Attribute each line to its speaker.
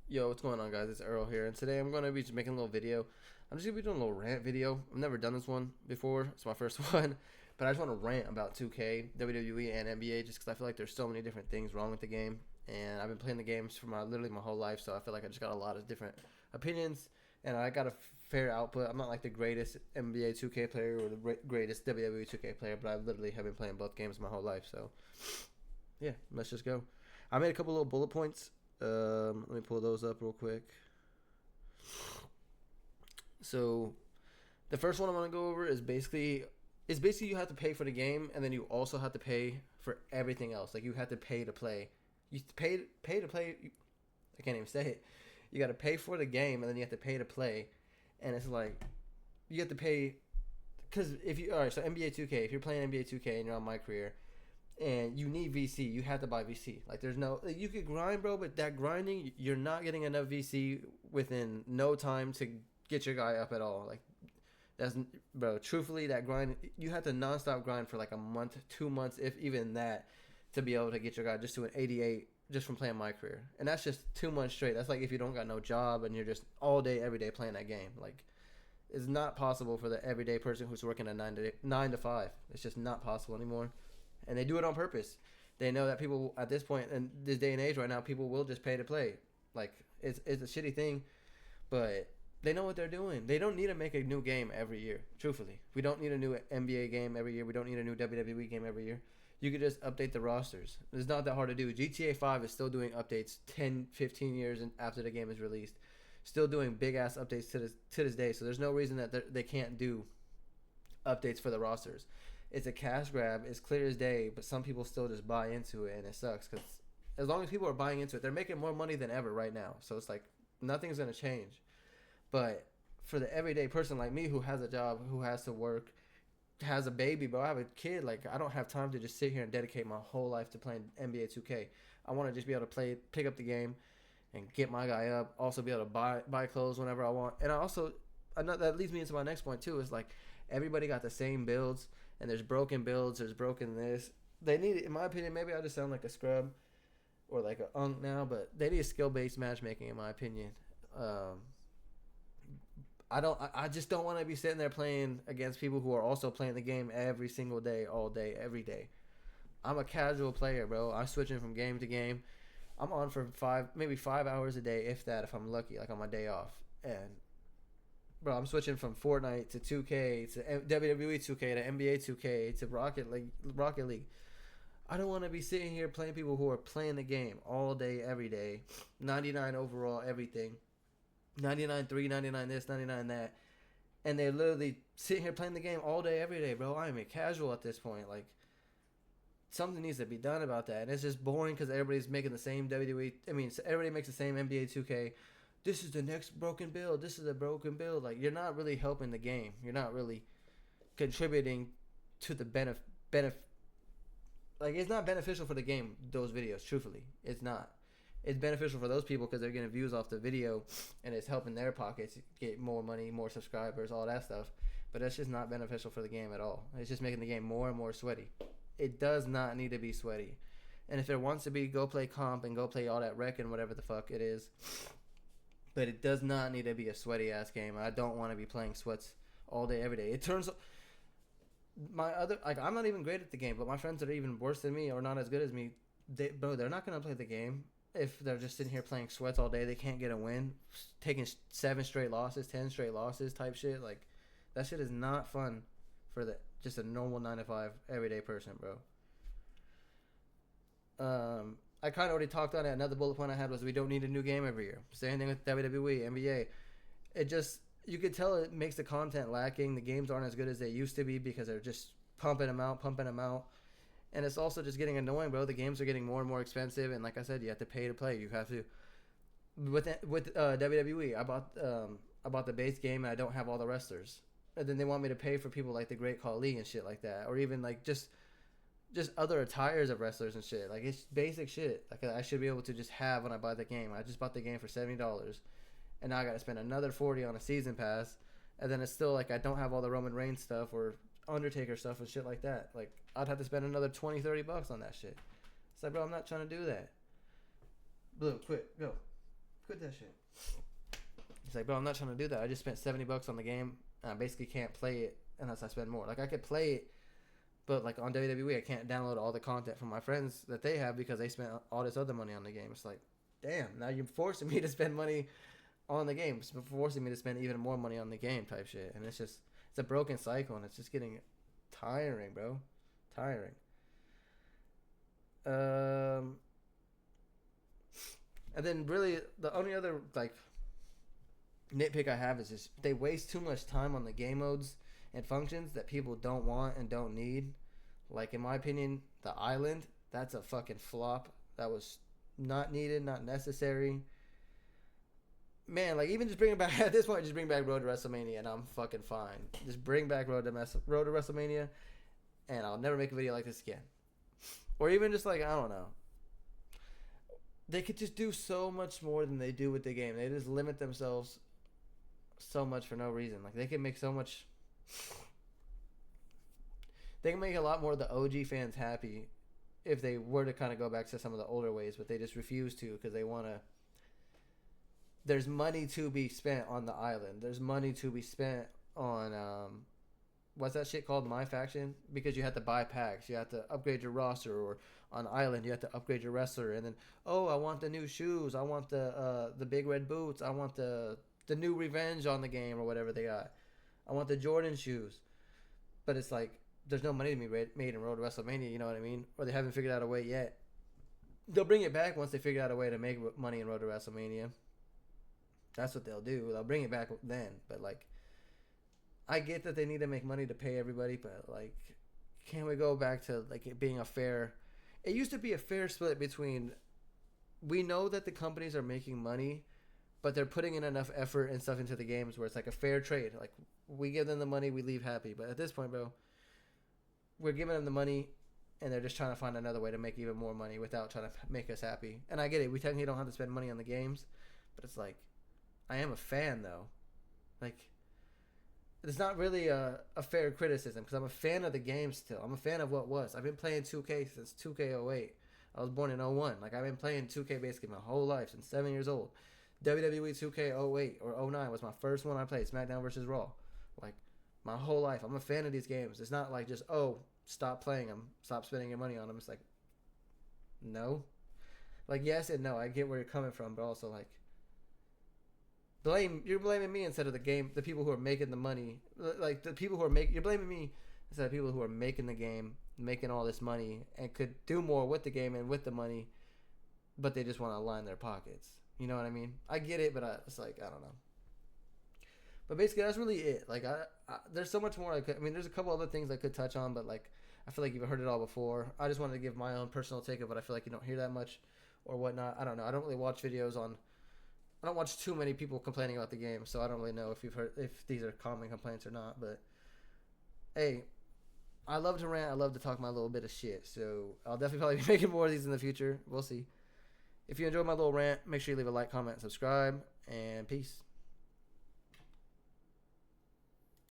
Speaker 1: Yo, what's going on, guys? It's Earl here, and today I'm going to be just making a little video. I'm just going to be doing a little rant video. I've never done this one before. It's my first one, but I just want to rant about 2K, WWE, and NBA just because I feel like there's so many different things wrong with the game, and I've been playing the games for literally my whole life, so I feel like I just got a lot of different opinions, and I got a fair output. I'm not like the greatest NBA 2K player or the greatest WWE 2K player, but I literally have been playing both games my whole life, so yeah, let's just go. I made a couple little bullet points. Let me pull those up real quick. So the first one I'm gonna go over is basically you have to pay for the game, and then you also have to pay for everything else. Like you have to pay to play. You pay to play. I can't even say it. You got to pay for the game, and then you have to pay to play, and it's like you have to pay because if you all right. So NBA 2K, if you're playing NBA 2K and you're on my career, and you need VC, you have to buy VC. Like there's no you could grind, bro, but that grinding, you're not getting enough VC within no time to get your guy up at all. Like that's bro. Truthfully, that grind you have to nonstop grind for like a month, 2 months, if even that, to be able to get your guy just to an 88 just from playing my career. And that's just 2 months straight. That's like if you don't got no job and you're just all day every day playing that game. Like it's not possible for the everyday person who's working a 9 to 5. It's just not possible anymore, and they do it on purpose. They know that people at this point in this day and age right now, people will just pay to play. Like it's a shitty thing, but they know what they're doing. They don't need to make a new game every year. Truthfully, we don't need a new NBA game every year. We don't need a new WWE game every year. You could just update the rosters. It's not that hard to do. GTA 5 is still doing updates 10, 15 years after the game is released. Still doing big ass updates to this day. So there's no reason that they can't do updates for the rosters. It's a cash grab. It's clear as day, but some people still just buy into it, and it sucks because as long as people are buying into it, they're making more money than ever right now. So it's like nothing's gonna change. But for the everyday person like me who has a job, who has to work, has a baby, but I have a kid, like I don't have time to just sit here and dedicate my whole life to playing NBA 2K. I want to just be able to play, pick up the game, and get my guy up. Also be able to buy clothes whenever I want. And I also that leads me into my next point too. Is like everybody got the same builds, and there's broken builds. There's broken this. They need, in my opinion, maybe I just sound like a scrub or like a unk now, but they need skill based matchmaking, in my opinion. Um, I don't. I just don't want to be sitting there playing against people who are also playing the game every single day, all day, every day. I'm a casual player, bro. I'm switching from game to game. I'm on for maybe 5 hours a day, if that, if I'm lucky, like on my day off. And bro, I'm switching from Fortnite to 2K to WWE 2K to NBA 2K to Rocket League. I don't want to be sitting here playing people who are playing the game all day, every day, 99 overall, everything, 99 3, 99 this, 99 that, and they're literally sitting here playing the game all day, every day, bro. I am a casual at this point. Like something needs to be done about that. And it's just boring because everybody's making the same WWE. I mean, everybody makes the same NBA 2K. This is the next broken build. This is a broken build. Like you're not really helping the game. You're not really contributing to the benefit. Like it's not beneficial for the game. Those videos, truthfully, it's not. It's beneficial for those people because they're getting views off the video, and it's helping their pockets get more money, more subscribers, all that stuff. But that's just not beneficial for the game at all. It's just making the game more and more sweaty. It does not need to be sweaty. And if it wants to be, go play comp and go play all that rec and whatever the fuck it is. But it does not need to be a sweaty ass game. I don't want to be playing sweats all day, every day. It turns my other, like, I'm not even great at the game, but my friends that are even worse than me or not as good as me, they're not gonna play the game if they're just sitting here playing sweats all day. They can't get a win, taking 7 straight losses, 10 straight losses, type shit. Like that shit is not fun for the just a normal 9 to 5 everyday person, bro. I kind of already talked on it. Another bullet point I had was we don't need a new game every year. Same thing with WWE, NBA. It just, you could tell it makes the content lacking. The games aren't as good as they used to be because they're just pumping them out, pumping them out. And it's also just getting annoying, bro. The games are getting more and more expensive, and like I said, you have to pay to play. You have to with WWE. I bought the base game, and I don't have all the wrestlers. And then they want me to pay for people like the Great Khali and shit like that, or even like just other attires of wrestlers and shit. Like it's basic shit. Like I should be able to just have when I buy the game. I just bought the game for $70, and now I got to spend another 40 on a season pass, and then it's still like I don't have all the Roman Reigns stuff or Undertaker stuff and shit like that. Like I'd have to spend another 20, $30 on that shit. It's like, bro, I'm not trying to do that. Blue, quick, go. Quit that shit. He's like, bro, I'm not trying to do that. I just spent $70 on the game. And I basically can't play it unless I spend more. Like, I could play it, but like on WWE, I can't download all the content from my friends that they have because they spent all this other money on the game. It's like, damn, now you're forcing me to spend money on the game. It's forcing me to spend even more money on the game type shit. And it's a broken cycle, and it's just getting tiring, bro. Tiring. And then really the only other like nitpick I have is just they waste too much time on the game modes and functions that people don't want and don't need. Like in my opinion, the island, that's a fucking flop. That was not needed, not necessary. Man, like even just bring it back at this point, just bring back Road to WrestleMania and I'm fucking fine. Just bring back Road to WrestleMania and I'll never make a video like this again. Or even just like, I don't know. They could just do so much more than they do with the game. They just limit themselves so much for no reason. Like they can make so much. They can make a lot more of the OG fans happy if they were to kind of go back to some of the older ways, but they just refuse to because they want to. There's money to be spent on the island. There's money to be spent on what's that shit called? My Faction? Because you have to buy packs. You have to upgrade your roster, or on Island you have to upgrade your wrestler. And then, oh, I want the new shoes. I want the big red boots. I want the new Revenge on the game or whatever they got. I want the Jordan shoes. But it's like, there's no money to be made in Road to WrestleMania, you know what I mean? Or they haven't figured out a way yet. They'll bring it back once they figure out a way to make money in Road to WrestleMania. That's what they'll do. They'll bring it back then. But, like, I get that they need to make money to pay everybody, but, like, can't we go back to, like, it being a fair... It used to be a fair split between... We know that the companies are making money, but they're putting in enough effort and stuff into the games where it's, like, a fair trade. Like, we give them the money, we leave happy. But at this point, bro, we're giving them the money, and they're just trying to find another way to make even more money without trying to make us happy. And I get it. We technically don't have to spend money on the games, but it's like... I am a fan, though. Like, it's not really a fair criticism because I'm a fan of the game still. I'm a fan of what was. I've been playing 2K since 2K08. I was born in 01. Like, I've been playing 2K basically my whole life since 7 years old. WWE 2K08 or 09 was my first one I played, SmackDown versus Raw. Like, my whole life. I'm a fan of these games. It's not like just, oh, stop playing them. Stop spending your money on them. It's like, no. Like, yes and no. I get where you're coming from, but also, like, you're blaming me instead of the game, the people who are making the money. Like, the people who are you're blaming me instead of people who are making the game, making all this money, and could do more with the game and with the money, but they just want to line their pockets. You know what I mean? I get it, but it's like, I don't know. But basically, that's really it. Like, there's so much more I mean, there's a couple other things I could touch on, but, like, I feel like you've heard it all before. I just wanted to give my own personal take of it. I feel like you don't hear that much or whatnot. I don't know. I don't really watch videos on... I don't watch too many people complaining about the game, so I don't really know if these are common complaints or not. But hey, I love to rant. I love to talk my little bit of shit. So I'll definitely probably be making more of these in the future. We'll see. If you enjoyed my little rant, make sure you leave a like, comment, and subscribe. And peace.